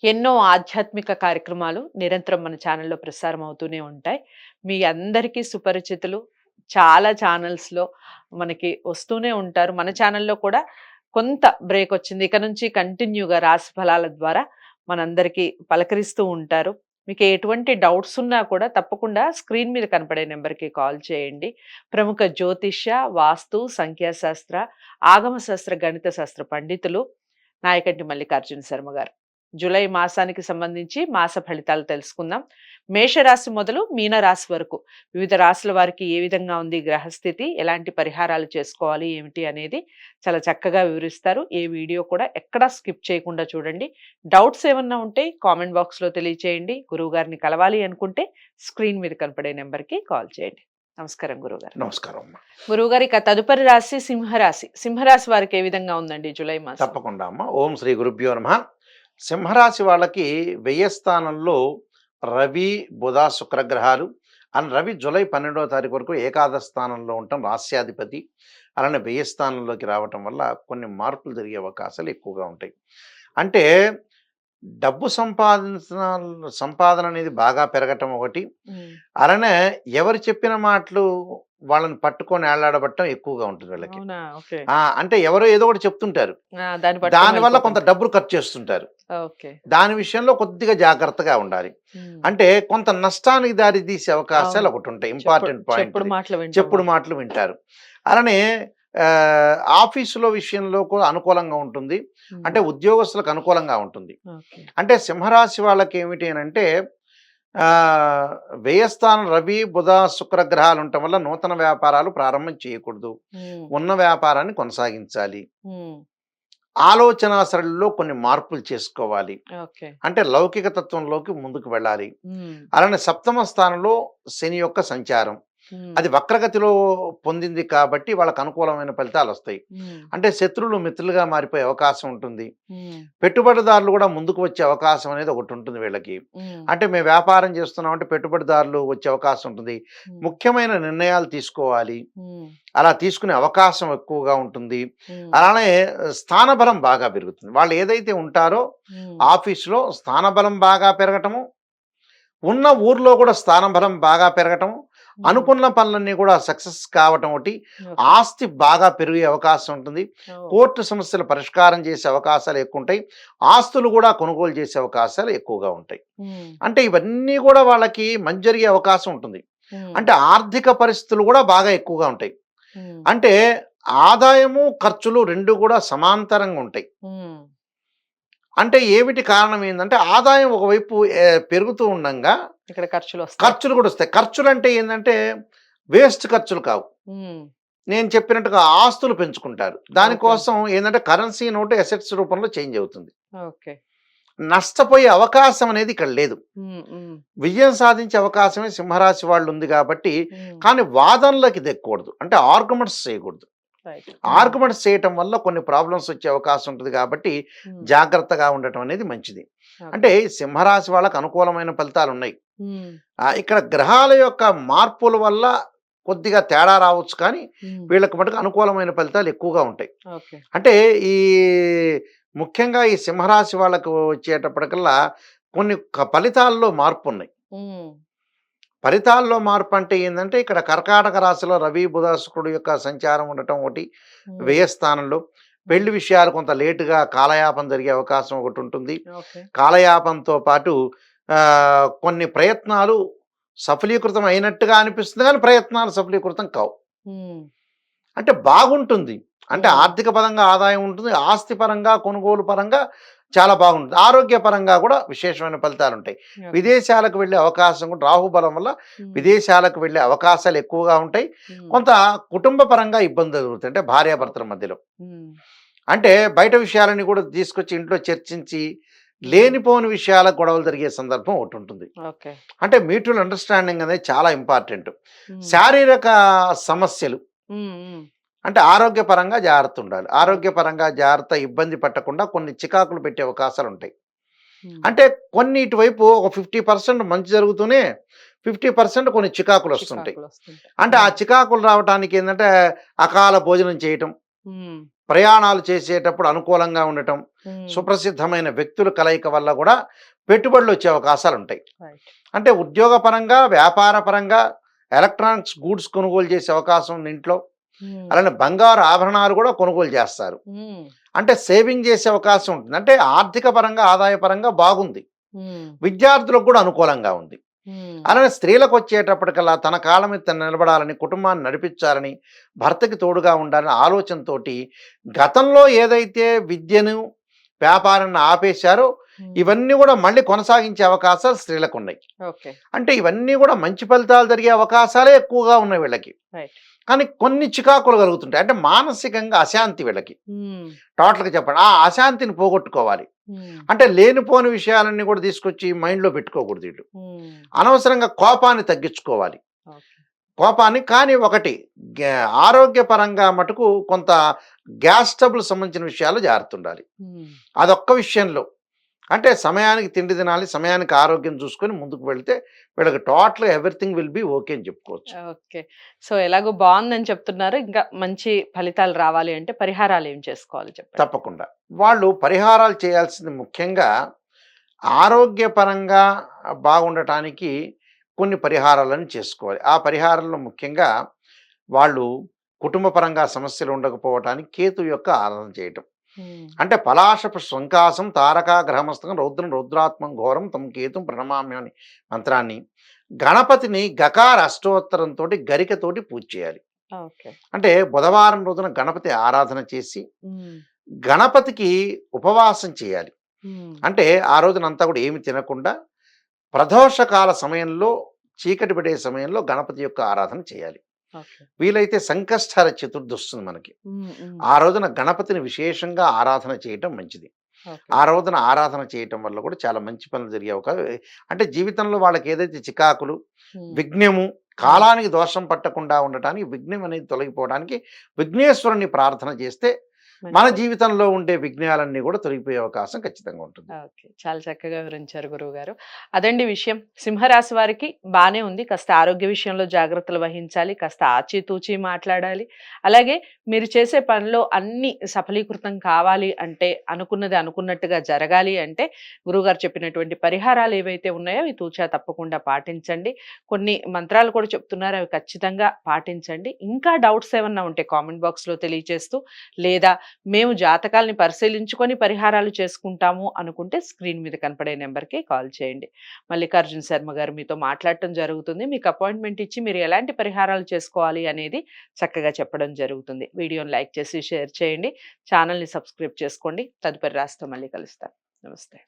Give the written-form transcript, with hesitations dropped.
ఎన్నో ఆధ్యాత్మిక కార్యక్రమాలు నిరంతరం మన ఛానల్‌లో ప్రసారం అవుతూనే ఉంటాయి. మీ అందరికీ సుపరిచితులు చాలా ఛానల్స్‌లో మనకి వస్తూనే ఉంటారు. మన ఛానల్‌లో కూడా కొంత బ్రేక్ వచ్చింది. ఇక నుంచి కంటిన్యూగా రాశి ఫలాల ద్వారా మనందరికీ పలకరిస్తూ ఉంటారు. మీకు ఎటువంటి డౌట్స్ ఉన్నా కూడా తప్పకుండా స్క్రీన్ మీద కనపడే నంబర్‌కి కాల్ చేయండి. ప్రముఖ జ్యోతిష్య, వాస్తు, సంఖ్యాశాస్త్ర, ఆగమ శాస్త్ర, గణిత శాస్త్ర పండితులు నాయకంటి మల్లికార్జున శర్మ గారు. జూలై మాసానికి సంబంధించి మాస ఫలితాలు తెలుసుకుందాం. మేషరాశి మొదలు మీనరాశి వరకు వివిధ రాశుల వారికి ఏ విధంగా ఉంది గ్రహస్థితి, ఎలాంటి పరిహారాలు చేసుకోవాలి ఏమిటి అనేది చాలా చక్కగా వివరిస్తారు. ఏ వీడియో కూడా ఎక్కడా స్కిప్ చేయకుండా చూడండి. డౌట్స్ ఏమన్నా ఉంటే కామెంట్ బాక్స్‌లో తెలియచేయండి. గురువుగారిని కలవాలి అనుకుంటే స్క్రీన్ మీద కనపడే నెంబర్‌కి కాల్ చేయండి. నమస్కారం గురువుగారు. నమస్కారం అమ్మ. గురువుగారు ఇక తదుపరి రాశి సింహరాశి. సింహరాశి వారికి ఏ విధంగా ఉందండి జూలై మాసం? తప్పకుండా అమ్మ. ఓం శ్రీ గురుభ్యో నమః. సింహరాశి వాళ్ళకి వ్యయ స్థానంలో రవి, బుధ, శుక్రగ్రహాలు రవి జూలై 12వ తారీఖు వరకు ఏకాదశ స్థానంలో ఉండటం రాస్యాధిపతి. అలానే వ్యయ స్థానంలోకి రావటం వల్ల కొన్ని మార్పులు జరిగే అవకాశాలు ఎక్కువగా ఉంటాయి. అంటే డబ్బు సంపాదన అనేది బాగా పెరగటం ఒకటి. హ్మ్. అలానే ఎవరు చెప్పిన మాటలు వాళ్ళని పట్టుకొని ఏళ్లాడబట్టడం ఎక్కువగా ఉంటుంది వీళ్ళకి. అవునా? ఓకే. అంటే ఎవరో ఏదో ఒకటి చెప్తుంటారు. దాన్ని పట్టుకొని దానివల్ల కొంత వెళ్ళిపోతుంటారు. డబ్బులు ఖర్చు చేస్తుంటారు. ఓకే. దాని విషయంలో కొద్దిగా జాగ్రత్తగా ఉండాలి. హ్మ్. అంటే కొంత నష్టానికి దారి తీసే అవకాశాలు అవును. ఒకటుంటాయి. ఇంపార్టెంట్ పాయింట్ చెప్పుడు ఇది. మాటలు వింటాం చెప్పుడు మనం. మాటలు వింటారు. అలానే ఆఫీసులో విషయంలో కూడా అనుకూలంగా ఉంటుంది. హ్మ్. అంటే ఉద్యోగస్తులకు అనుకూలంగా ఉంటుంది. ఓకే. అంటే సింహరాశి వాళ్ళకి ఏమిటి అనంటే వ్యయస్థానం రవి, బుధ, శుక్ర గ్రహాలు ఉండటం వల్ల నూతన వ్యాపారాలు ప్రారంభం చేయకూడదు. హ్మ్. ఉన్న వ్యాపారాన్ని కొనసాగించాలి. హ్మ్. ఆలోచనా సరళిలో కొన్ని మార్పులు చేసుకోవాలి. ఓకే. అంటే లౌకిక తత్వంలోకి ముందుకు వెళ్ళాలి. హ్మ్. అలానే సప్తమ స్థానంలో శని యొక్క సంచారం. హ్మ్. అది వక్రగతిలో పొందింది కాబట్టి వాళ్ళకి అనుకూలమైన ఫలితాలు వస్తాయి. హ్మ్. అంటే శత్రువులు మిత్రులుగా మారిపోయే అవకాశం ఉంటుంది. హ్మ్. పెట్టుబడిదారులు కూడా ముందుకు వచ్చే అవకాశం అనేది ఒకటి ఉంటుంది వీళ్ళకి. హ్మ్. అంటే మేము వ్యాపారం చేస్తున్నాం అంటే పెట్టుబడిదారులు వచ్చే అవకాశం ఉంటుంది. హ్మ్. ముఖ్యమైన నిర్ణయాలు తీసుకోవాలి. హ్మ్. అలా తీసుకునే అవకాశం ఎక్కువగా ఉంటుంది. హ్మ్. అలానే స్థానబలం బాగా పెరుగుతుంది. వాళ్ళు ఏదైతే ఉంటారో హ్మ్. ఆఫీస్‌లో స్థానబలం బాగా పెరగటము, ఉన్న ఊర్లో కూడా స్థానబలం బాగా పెరగటము, హ్మ్. అనుకున్న పనులన్నీ కూడా సక్సెస్ కావటం ఒకటి, ఓకే. ఆస్తి బాగా పెరిగే అవకాశం ఉంటుంది. ఓహ్! కోర్టు సమస్యలు పరిష్కారం చేసే అవకాశాలు ఎక్కువుంటాయి. ఆస్తులు కూడా కొనుగోలు చేసే అవకాశాలు ఎక్కువగా ఉంటాయి. హ్మ్. అంటే ఇవన్నీ కూడా వాళ్ళకి మంచి జరిగే అవకాశం ఉంటుంది. హ్మ్. అంటే ఆర్థిక పరిస్థితులు కూడా బాగా ఎక్కువగా ఉంటాయి. హ్మ్. అంటే ఆదాయము, ఖర్చులు 2 కూడా సమాంతరంగా ఉంటాయి. హ్మ్. అంటే ఏమిటి కారణం ఏందంటే ఆదాయం ఒకవైపు పెరుగుతూ ఉండంగా ఇక్కడ ఖర్చులొస్తాయి. ఖర్చులు కూడా వస్తాయి. ఖర్చులంటే ఏందంటే వేస్ట్ ఖర్చులు కావు. హ్మ్. నేను చెప్పినట్టుగా ఆస్తులు పెంచుకుంటారు. ఓకే. దానికోసం ఏందంటే కరెన్సీ నోట్ అసెట్స్ రూపంలో చేంజ్ అవుతుంది. ఓకే. నష్టపోయే అవకాశం అనేది ఇక్కడ లేదు. హ్మ్. హ్మ్. విజయం సాధించే అవకాశమే సింహరాశి వాళ్ళు ఉంది కాబట్టి, హ్మ్. కానీ వాదనలకి దిగకూడదు. అంటే ఆర్గ్యుమెంట్స్ చేయకూడదు. రైట్. హ్మ్. ఆర్గ్యుమెంట్స్ చేయటం వల్ల కొన్ని ప్రాబ్లమ్స్ వచ్చే అవకాశం ఉంటుంది కాబట్టి హ్మ్. జాగ్రత్తగా ఉండటం అనేది మంచిది. అంటే ఓకే. సింహరాశి వాళ్ళకి అనుకూలమైన ఫలితాలు ఉన్నాయి. హ్మ్. ఇక్కడ గ్రహాల యొక్క మార్పుల వల్ల కొద్దిగా తేడా రావచ్చు కానీ హ్మ్. వీళ్ళకి మటుకు అనుకూలమైన ఫలితాలు ఎక్కువగా ఉంటాయి. ఓకే. అంటే ఈ ముఖ్యంగా ఈ సింహరాశి వాళ్ళకు వచ్చేటప్పటికల్లా కొన్ని ఫలితాల్లో మార్పు ఉన్నాయి. హ్మ్. ఫలితాల్లో మార్పు అంటే ఏందంటే ఇక్కడ కర్కాటక రాశిలో రవి, బుధ, శుక్రుడు యొక్క సంచారం ఉండటం ఒకటి. హ్మ్. వ్యయ స్థానంలో హ్మ్. పెళ్లి విషయాలు కొంత లేటుగా కాలయాపన జరిగే అవకాశం ఒకటి ఉంటుంది. ఓకే. కాలయాపనతో పాటు కొన్ని ప్రయత్నాలు సఫలీకృతం అయినట్టుగా అనిపిస్తుంది కానీ ప్రయత్నాలు సఫలీకృతం కావు. హ్మ్. అంటే బాగుంటుంది. అంటే హ్మ్. ఆర్థిక పరంగా ఆదాయం ఉంటుంది. ఆస్తి పరంగా, కొనుగోలు పరంగా చాలా బాగుంటుంది. ఆరోగ్యపరంగా కూడా విశేషమైన ఫలితాలుంటాయి. ఓకే. విదేశాలకు వెళ్ళే అవకాశం కూడా రాహుబలం వల్ల హ్మ్. విదేశాలకు వెళ్ళే అవకాశాలు ఎక్కువగా ఉంటాయి. హ్మ్. కొంత కుటుంబ పరంగా ఇబ్బందులు ఎదురవుతాయి. అంటే భార్యాభర్తల ఓకే. మధ్యలో. హ్మ్. అంటే బయట విషయాలన్నీ కూడా తీసుకొచ్చి ఇంట్లో చర్చించి హ్మ్. లేనిపోని విషయాల గొడవలు జరిగే సందర్భం ఒకటుంటుంది. ఓకే. అంటే మ్యూచువల్ అండర్‌స్టాండింగ్ అనేది చాలా ఇంపార్టెంట్. హ్మ్. శారీరక సమస్యలు హ్మ్. హ్మ్. అంటే ఆరోగ్యపరంగా జాగ్రత్త ఉండాలి. ఓకే. ఆరోగ్యపరంగా జాగ్రత్త ఇబ్బంది పట్టకుండా కొన్ని చికాకులు పెట్టే అవకాశాలుంటాయి. హ్మ్. అంటే కొన్ని ఇటువైపు ఒక 50% మంచి జరుగుతూనే 50% కొన్ని చికాకులొస్తుంటాయి. చికాకులొస్తుంటాయి. అంటే ఆ హ్మ్. చికాకులు రావటానికి ఏందంటే అకాల భోజనం చేయటం. హ్మ్. ప్రయాణాలు చేసేటప్పుడు అనుకూలంగా ఉండటం, హ్మ్. సుప్రసిద్ధమైన వ్యక్తుల కలయిక వల్ల కూడా పెట్టుబడులు వచ్చే అవకాశాలు ఉంటాయి. రైట్. అంటే ఉద్యోగపరంగా, వ్యాపార పరంగా ఎలక్ట్రానిక్స్ గూడ్స్ కొనుగోలు చేసే అవకాశం ఉంది ఇంట్లో. హ్మ్. అలానే బంగారు ఆభరణాలు కూడా కొనుగోలు చేస్తారు. హ్మ్. అంటే సేవింగ్ చేసే అవకాశం ఉంటుంది. అంటే ఆర్థిక పరంగా, ఆదాయ పరంగా బాగుంది. హ్మ్. విద్యార్థులకు కూడా అనుకూలంగా ఉంది. హ్మ్. అలానే స్త్రీలకొచ్చేటప్పటికల్లా తన కాళ్ళ మీద తను నిలబడాలని, కుటుంబాన్ని నడిపించాలని, భర్తకి తోడుగా ఉండాలని ఆలోచనతోటి గతంలో ఏదైతే విద్యను, వ్యాపారాన్ని ఆపేశారో హ్మ్. ఇవన్నీ కూడా మళ్ళీ కొనసాగించే అవకాశాలు స్త్రీలకున్నాయి. ఓకే. అంటే ఇవన్నీ కూడా మంచి ఫలితాలు జరిగే అవకాశాలే ఎక్కువగా ఉన్నాయి వీళ్ళకి. రైట్. కానీ కొన్ని చికాకులు కలుగుతుంటాయి. అంటే మానసికంగా అశాంతి వీళ్ళకి. హ్మ్. టోటల్‌గా చెప్పండి. ఆ అశాంతిని పోగొట్టుకోవాలి. హ్మ్. అంటే లేనిపోని విషయాలన్నీ కూడా తీసుకొచ్చి మైండ్‌లో పెట్టుకోకూడదు ఈళ్ళు. హ్మ్. అనవసరంగా కోపాన్ని తగ్గించుకోవాలి. ఓకే. కోపాన్ని కానీ ఒకటి గ్యా ఆరోగ్యపరంగా మటుకు కొంత గ్యాస్ ట్రబుల్ సంబంధించిన విషయాల్లో జాగ్రత్తుండాలి. హ్మ్. అదొక్క విషయంలో. అంటే సమయానికి తిండి తినాలి, సమయానికి ఆరోగ్యం చూసుకొని ముందుకు వెళ్తే వీళ్ళకి టోటల్‌గా ఎవ్రీథింగ్ విల్ బి ఓకే అని చెప్పుకోవచ్చు. ఓకే. సో, ఎలాగో బావుందని చెప్తున్నారు. ఇంకా మంచి ఫలితాలు రావాలి అంటే పరిహారాలేం చేసుకోవాలి చెప్పండి? తప్పకుండా. వాళ్ళు పరిహారాలు చేయాల్సింది ముఖ్యంగా ఆరోగ్యపరంగా బాగుండటానికి కొన్ని పరిహారాలను చేసుకోవాలి. ఆ పరిహారంలో ముఖ్యంగా వాళ్ళు కుటుంబ పరంగా సమస్యలు ఉండకపోవటానికి కేతు యొక్క ఆరాధన చేయటం. హ్మ్. అంటే పలాశపు శృంకాసం తారకా గ్రహమస్తకం రౌద్రం రౌద్రాత్మం ఘోరం తం కేతుం ప్రణమామ్యం అని మంత్రాన్ని గణపతిని గకార అష్టోత్తరంతోటి గరికతోటి పూజ చేయాలి. ఓకే. అంటే బుధవారం రోజున గణపతి ఆరాధన చేసి హ్మ్. గణపతికి ఉపవాసం చేయాలి. హ్మ్. అంటే ఆ రోజునంతా కూడా ఏమి తినకుండా ప్రదోషకాల సమయంలో చీకటి పడే సమయంలో గణపతి యొక్క ఆరాధన చేయాలి. ఓకే. వీలైతే సంకష్టహర చతుర్థి వస్తుంది మనకి. హ్మ్. హ్మ్. ఆ రోజున గణపతిని విశేషంగా ఆరాధన చేయటం మంచిది. ఓకే. ఆ రోజున ఆరాధన చేయటం వల్ల కూడా చాలా మంచి పనులు జరిగే అంటే జీవితంలో వాళ్ళకి ఏదైతే చికాకులు, హ్మ్. విఘ్నము, హ్మ్. కాలానికి దోషం పట్టకుండా ఉండటానికి విఘ్నం అనేది తొలగిపోవడానికి విఘ్నేశ్వరుని ప్రార్థన చేస్తే మన మంచిది. జీవితంలో ఉండే విఘ్నాలన్నీ కూడా తొలగిపోయే అవకాశం ఖచ్చితంగా ఉంటుంది. ఓకే. చాలా చక్కగా వివరించారు గురువుగారు. అదండి విషయం. సింహరాశి వారికి బానే ఉంది. కాస్త ఆరోగ్య విషయంలో జాగ్రత్తలు వహించాలి. కాస్త ఆచితూచి మాట్లాడాలి. అలాగే మీరు చేసే పనిలో అన్నీ సఫలీకృతం కావాలి అంటే, అనుకున్నది అనుకున్నట్టుగా జరగాలి అంటే, గురువుగారు చెప్పినటువంటి పరిహారాలు ఏవైతే ఉన్నాయో అవి తూచా తప్పకుండా పాటించండి. కొన్ని మంత్రాలు కూడా చెప్తున్నారు. అవి ఖచ్చితంగా పాటించండి. ఇంకా డౌట్స్ ఏమన్నా ఉంటే కామెంట్ బాక్స్‌లో తెలియజేస్తూ, లేదా మేము జాతకాల్ని పరిశీలించుకొని పరిహారాలు చేసుకుంటాము అనుకుంటే స్క్రీన్ మీద కనపడే నెంబర్‌కి కాల్ చేయండి. మల్లికార్జున శర్మ గారు మీతో మాట్లాడటం జరుగుతుంది. మీకు అపాయింట్‌మెంట్ ఇచ్చి మీరు ఎలాంటి పరిహారాలు చేసుకోవాలి అనేది చక్కగా చెప్పడం జరుగుతుంది. వీడియోని లైక్ చేసి షేర్ చేయండి. ఛానెల్‌ని సబ్స్క్రైబ్ చేసుకోండి. తదుపరి రాశితో మళ్ళీ కలుస్తాను. నమస్తే.